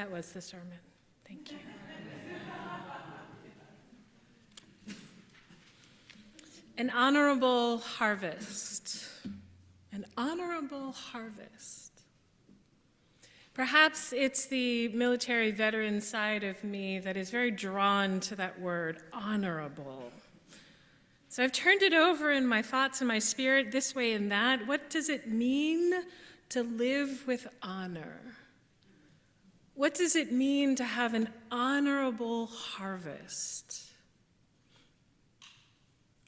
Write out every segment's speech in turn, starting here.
That was the sermon. Thank you. An honorable harvest. An honorable harvest. Perhaps it's the military veteran side of me that is very drawn to that word, honorable. So I've turned it over in my thoughts and my spirit this way and that. What does it mean to live with honor? What does it mean to have an honorable harvest?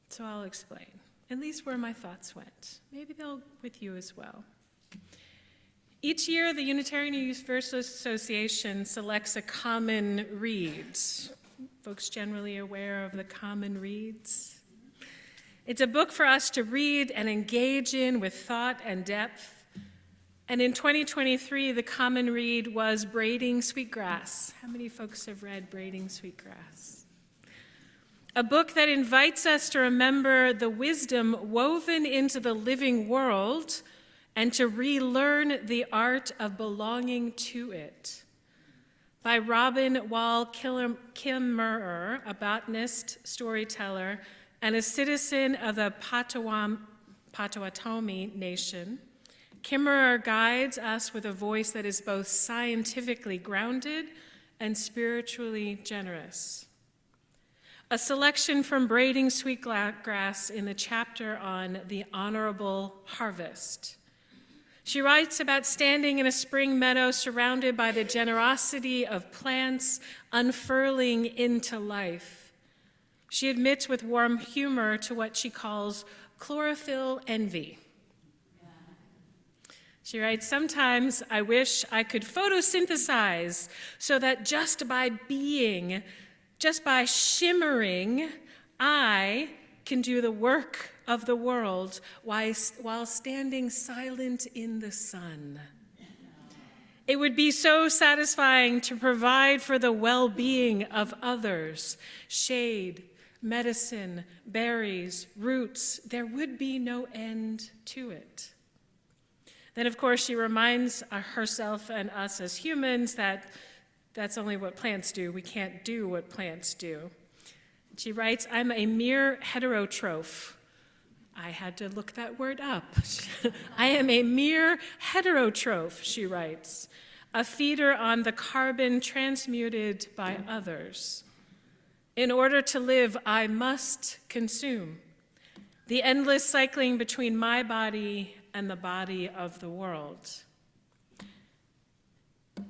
So I'll explain, at least where my thoughts went. Maybe they'll with you as well. Each year, the Unitarian Universalist Association selects a common read. Folks generally aware of the common reads? It's a book for us to read and engage in with thought and depth. And in 2023, the common read was Braiding Sweetgrass. How many folks have read Braiding Sweetgrass? A book that invites us to remember the wisdom woven into the living world and to relearn the art of belonging to it. By Robin Wall Kimmerer, a botanist, storyteller, and a citizen of the Potawatomi Nation, Kimmerer guides us with a voice that is both scientifically grounded and spiritually generous. A selection from Braiding Sweetgrass in the chapter on the honorable harvest. She writes about standing in a spring meadow surrounded by the generosity of plants unfurling into life. She admits with warm humor to what she calls chlorophyll envy. She writes, sometimes I wish I could photosynthesize so that just by being, just by shimmering, I can do the work of the world while standing silent in the sun. It would be so satisfying to provide for the well-being of others. Shade, medicine, berries, roots, there would be no end to it. Then, of course, she reminds herself and us as humans that that's only what plants do. We can't do what plants do. She writes, I'm a mere heterotroph. I had to look that word up. I am a mere heterotroph, she writes, a feeder on the carbon transmuted by others. In order to live, I must consume. The endless cycling between my body and the body of the world.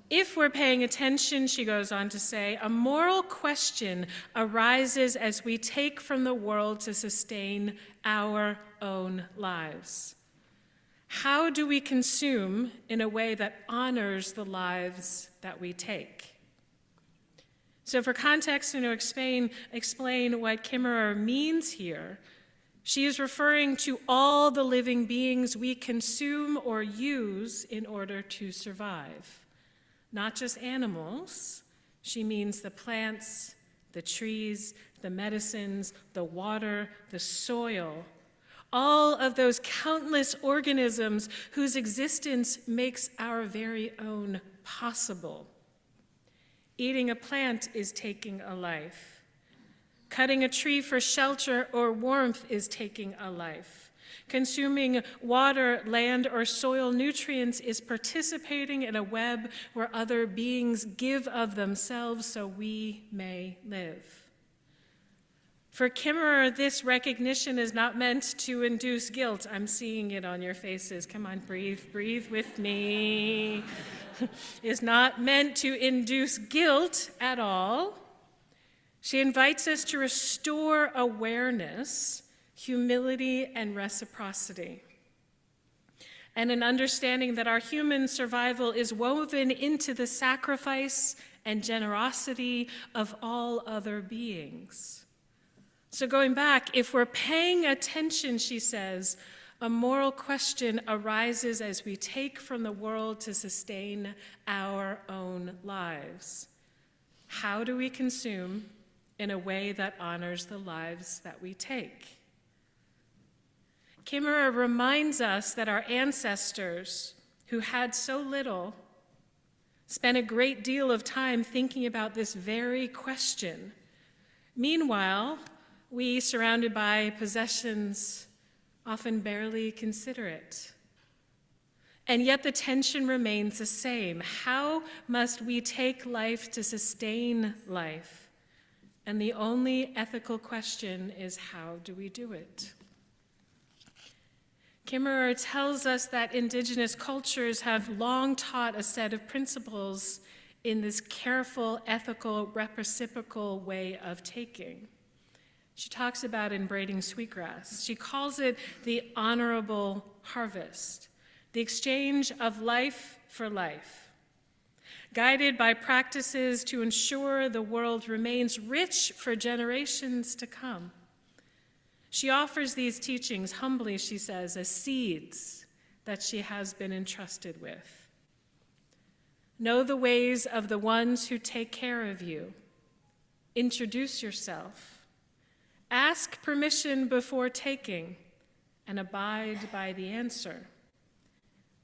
If we're paying attention, she goes on to say, a moral question arises as we take from the world to sustain our own lives. How do we consume in a way that honors the lives that we take? So for context and to explain what Kimmerer means here, she is referring to all the living beings we consume or use in order to survive. Not just animals, she means the plants, the trees, the medicines, the water, the soil, all of those countless organisms whose existence makes our very own possible. Eating a plant is taking a life. Cutting a tree for shelter or warmth is taking a life. Consuming water, land, or soil nutrients is participating in a web where other beings give of themselves so we may live. For Kimmerer, this recognition is not meant to induce guilt. I'm seeing it on your faces. Come on, breathe with me. Is not meant to induce guilt at all. She invites us to restore awareness, humility, and reciprocity, and an understanding that our human survival is woven into the sacrifice and generosity of all other beings. So going back, if we're paying attention, she says, a moral question arises as we take from the world to sustain our own lives. How do we consume in a way that honors the lives that we take? Kimmerer reminds us that our ancestors, who had so little, spent a great deal of time thinking about this very question. Meanwhile, we, surrounded by possessions, often barely consider it. And yet the tension remains the same. How must we take life to sustain life? And the only ethical question is, how do we do it? Kimmerer tells us that indigenous cultures have long taught a set of principles in this careful, ethical, reciprocal way of taking. She talks about in braiding sweetgrass. She calls it the honorable harvest, the exchange of life for life, guided by practices to ensure the world remains rich for generations to come. She offers these teachings humbly, she says, as seeds that she has been entrusted with. Know the ways of the ones who take care of you. Introduce yourself. Ask permission before taking, and abide by the answer.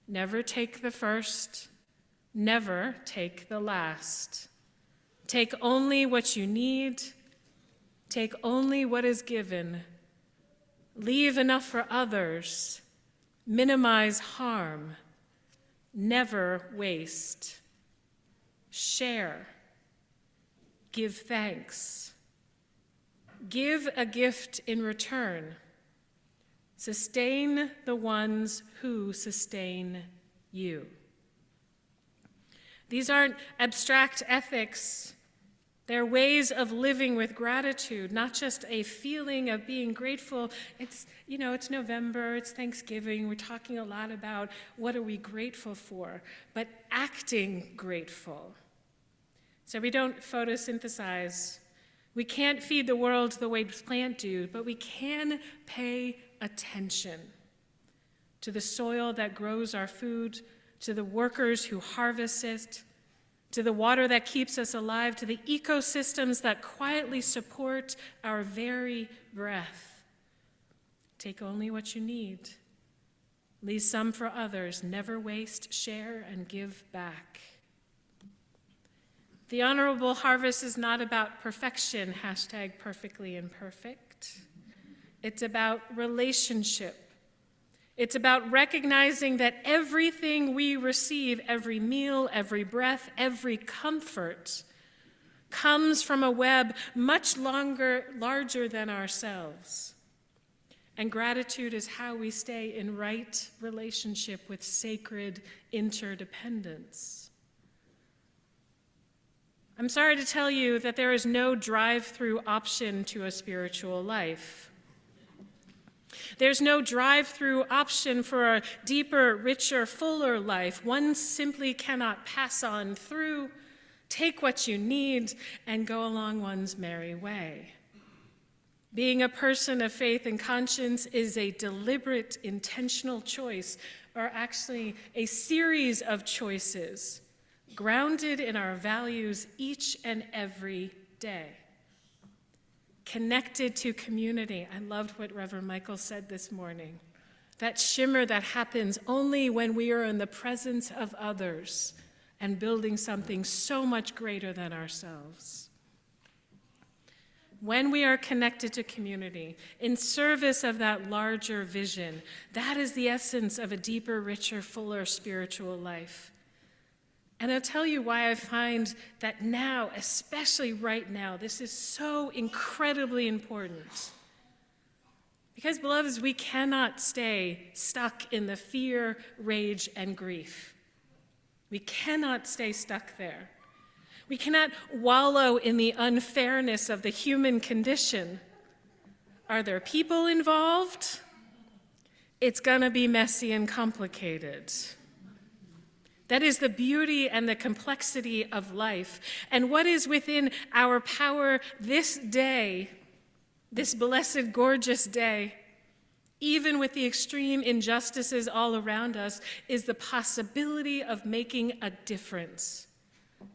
Never take the first, never take the last. Take only what you need. Take only what is given. Leave enough for others. Minimize harm. Never waste. Share. Give thanks. Give a gift in return. Sustain the ones who sustain you. These aren't abstract ethics. They're ways of living with gratitude, not just a feeling of being grateful. It's November, it's Thanksgiving. We're talking a lot about what are we grateful for, but acting grateful. So we don't photosynthesize. We can't feed the world the way plants do, but we can pay attention to the soil that grows our food, to the workers who harvest it, to the water that keeps us alive, to the ecosystems that quietly support our very breath. Take only what you need. Leave some for others. Never waste, share, and give back. The honorable harvest is not about perfection, #perfectly imperfect. It's about relationship. It's about recognizing that everything we receive, every meal, every breath, every comfort, comes from a web much larger than ourselves. And gratitude is how we stay in right relationship with sacred interdependence. I'm sorry to tell you that there is no drive-through option to a spiritual life. There's no drive-through option for a deeper, richer, fuller life. One simply cannot pass on through, take what you need, and go along one's merry way. Being a person of faith and conscience is a deliberate, intentional choice, or actually a series of choices, grounded in our values each and every day. Connected to community. I loved what Reverend Michael said this morning. That shimmer that happens only when we are in the presence of others and building something so much greater than ourselves. When we are connected to community, in service of that larger vision, that is the essence of a deeper, richer, fuller spiritual life. And I'll tell you why I find that now, especially right now, this is so incredibly important. Because, beloveds, we cannot stay stuck in the fear, rage, and grief. We cannot stay stuck there. We cannot wallow in the unfairness of the human condition. Are there people involved? It's going to be messy and complicated. That is the beauty and the complexity of life. And what is within our power this day, this blessed, gorgeous day, even with the extreme injustices all around us, is the possibility of making a difference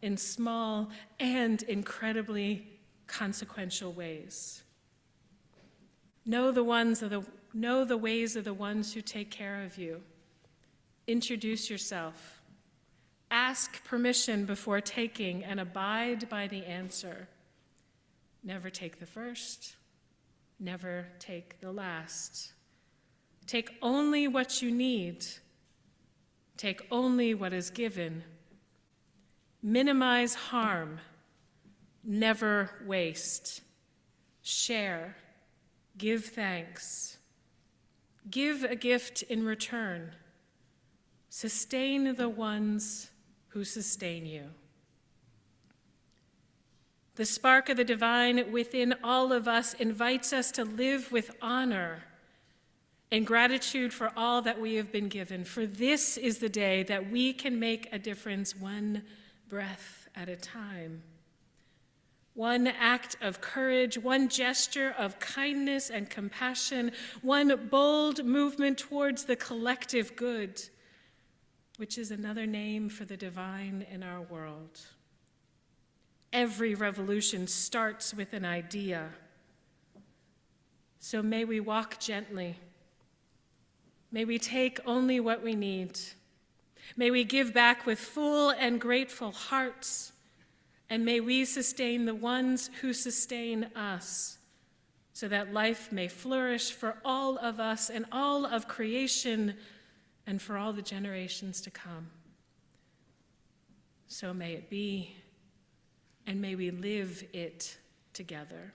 in small and incredibly consequential ways. Know the ways of the ones who take care of you. Introduce yourself. Ask permission before taking and abide by the answer. Never take the first, never take the last. Take only what you need. Take only what is given. Minimize harm. Never waste. Share. Give thanks. Give a gift in return. Sustain the ones who sustain you. The spark of the divine within all of us invites us to live with honor and gratitude for all that we have been given. For this is the day that we can make a difference one breath at a time. One act of courage, one gesture of kindness and compassion, one bold movement towards the collective good, which is another name for the divine in our world. Every revolution starts with an idea. So may we walk gently. May we take only what we need. May we give back with full and grateful hearts. And may we sustain the ones who sustain us, so that life may flourish for all of us and all of creation and for all the generations to come. So may it be, and may we live it together.